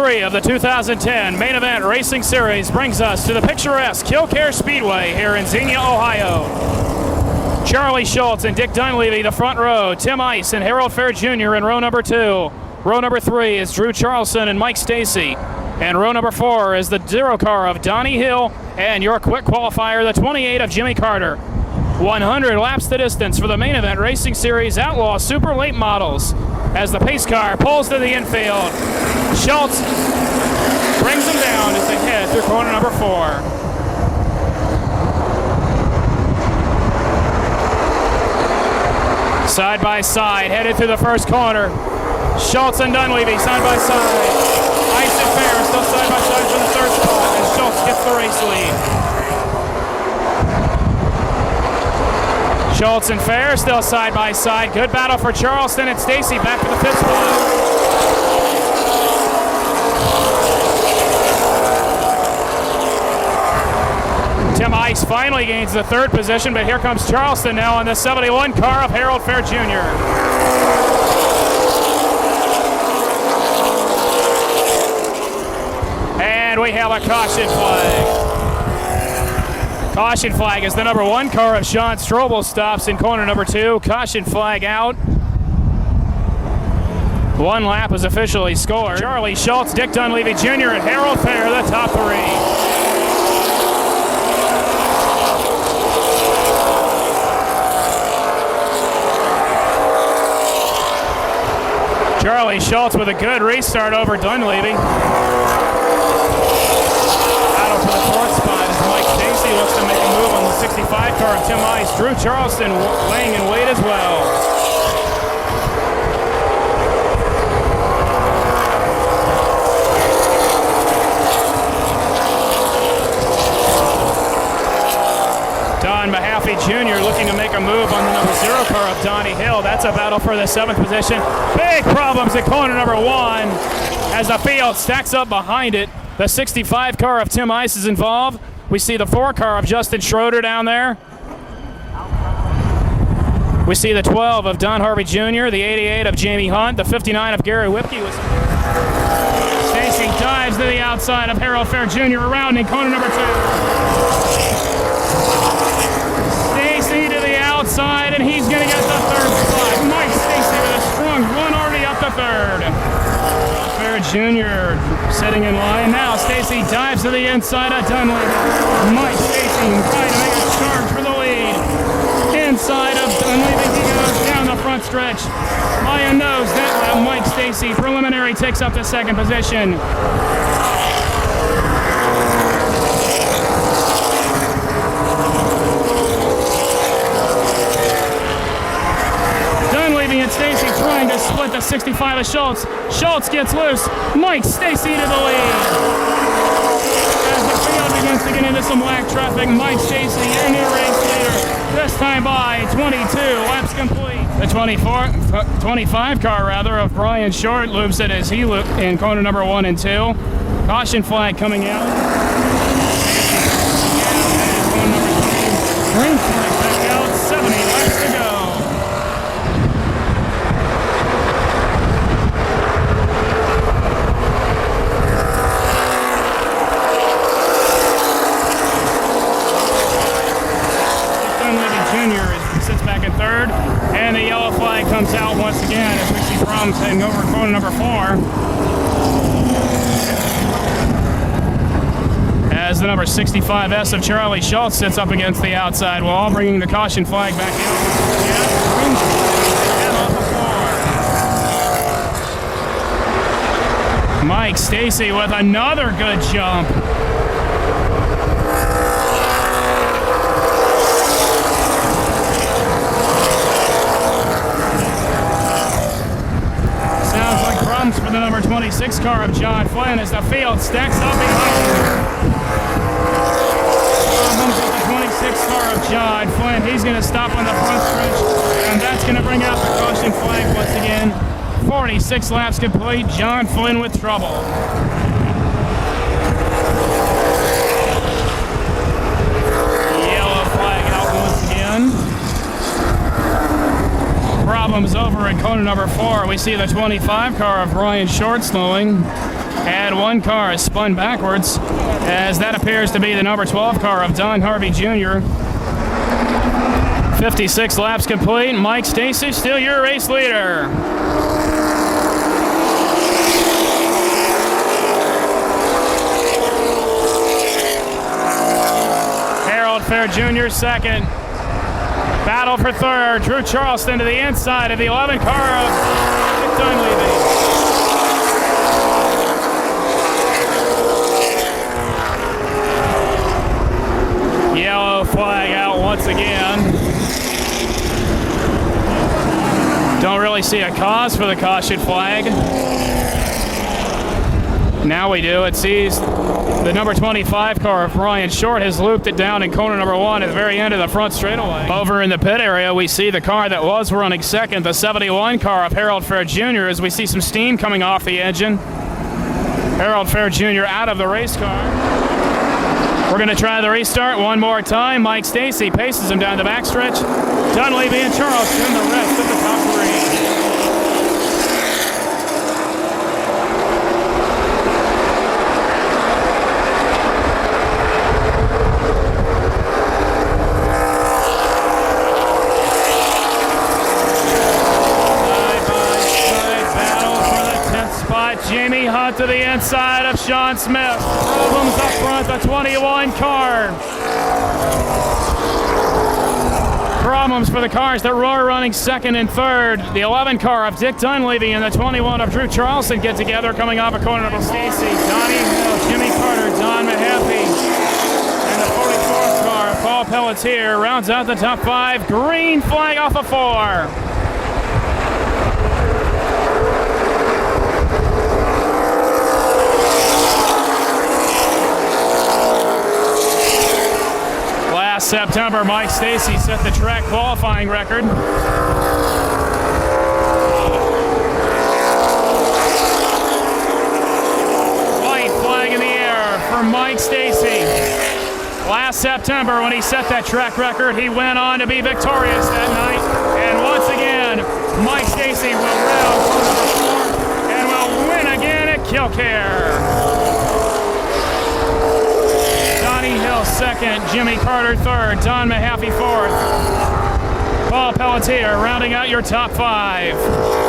3 of the 2010 Main Event Racing Series brings us to the picturesque Kil-Kare Speedway here in Xenia, Ohio. Charlie Schultz and Dick Dunleavy, the front row. Tim Ice and Harold Fair Jr. in row number 2. Row number 3 is Drew Charleston and Mike Stacy. And row number 4 is the 0 car of Donnie Hill and your quick qualifier, the 28 of Jimmy Carter. 100 laps the distance for the Main Event Racing Series Outlaw Super Late Models. As the pace car pulls to the infield, Schultz brings them down as they head through corner number 4. Side by side, headed through the first corner. Schultz and Dunleavy side by side. Ice and Fair still side by side for the third spot as Schultz gets the race lead. Schultz and Fair still side by side. Good battle for Charleston and Stacy back to the pit spot. Tim Ice finally gains the third position, but here comes Charleston now on the 71 car of Harold Fair Jr. And we have a caution flag. Caution flag as the number 1 car of Sean Strobel stops in corner number 2. Caution flag out. 1 lap is officially scored. Charlie Schultz, Dick Dunleavy Jr. and Harold Fair, the top 3. Charlie Schultz with a good restart over Dunleavy. Battle for the 4th spot as Mike Stacy looks to make a move on the 65 car of Tim Ice. Drew Charleston laying in wait as well. Don Mahaffey Jr. looking to make a move on the number 0 car of Donnie Hill. That's a battle for the 7th position. Big problems at corner number 1 as the field stacks up behind it. The 65 car of Tim Ice is involved. We see the 4 car of Justin Schroeder down there. We see the 12 of Don Harvey Jr., the 88 of Jamie Hunt, the 59 of Gary Whipke. Stacy dives to the outside of Harold Fair Jr. around in corner number 2. Stacy to the outside, and he's going to get the 3rd spot. Mike Stacy with a strong run already up the 3rd. Fair Jr. sitting in line now. Stacy dives to the inside of Dunleavy. Mike Stacy trying to make a charge for the lead. Inside of Dunleavy, he goes down the front stretch. By a nose, that lap, Mike Stacy preliminary takes up the 2nd position. Dunleavy and Stacy trying to split the 65 of Schultz. Schultz gets loose. Mike Stacy to the lead. As the field begins to get into some black traffic, Mike Stacy, your new race leader. This time by 22 laps complete. The 25 car of Brian Short loops it as he looped in corner number 1 and 2. Caution flag coming out. Green flag back out. 70 laps to go. Sits back in 3rd, and the yellow flag comes out once again as we see problems heading over corner number 4. As the number 65S of Charlie Schultz sits up against the outside wall, bringing the caution flag back in. Mike Stacy with another good jump. For the number 26 car of John Flynn as the field stacks up behind him. Problems with the 26 car of John Flynn. He's going to stop on the front stretch, and that's going to bring out the caution flag once again. 46 laps complete. John Flynn with trouble. Yellow flag out once again. Problems over in corner number 4. We see the 25 car of Brian Short slowing, and one car is spun backwards, as that appears to be the number 12 car of Don Harvey Jr. 56 laps complete. Mike Stacy, still your race leader. Harold Fair Jr. second. Battle for third. Drew Charleston to the inside of the 11 car of Dick Dunleavy. Yellow flag out once again. Don't really see a cause for the caution flag. Now we do. It sees the number 25 car of Brian Short has looped it down in corner number 1 at the very end of the front straightaway. Over in the pit area, we see the car that was running second, the 71 car of Harold Fair Jr., as we see some steam coming off the engine. Harold Fair Jr. out of the race car. We're going to try the restart one more time. Mike Stacy paces him down the backstretch. Dunleavy and Charleston, the rest of the top 3. Jamie Hunt to the inside of Sean Smith. Problems up front, the 21 car. Problems for the cars that were running second and third. The 11 car of Dick Dunleavy and the 21 of Drew Charleston get together coming off a corner number Stacy, Donnie Hill, Jimmy Carter, Don Mahaffey, and the 44th car of Paul Pelletier rounds out the top 5. Green flag off of 4. Last September, Mike Stacy set the track qualifying record. White flag in the air for Mike Stacy. Last September, when he set that track record, he went on to be victorious that night. And once again, Mike Stacy will round corner 4 and will win again at Kil-Kare. Hill second, Jimmy Carter third, Don Mahaffey fourth. Paul Pelletier rounding out your top 5.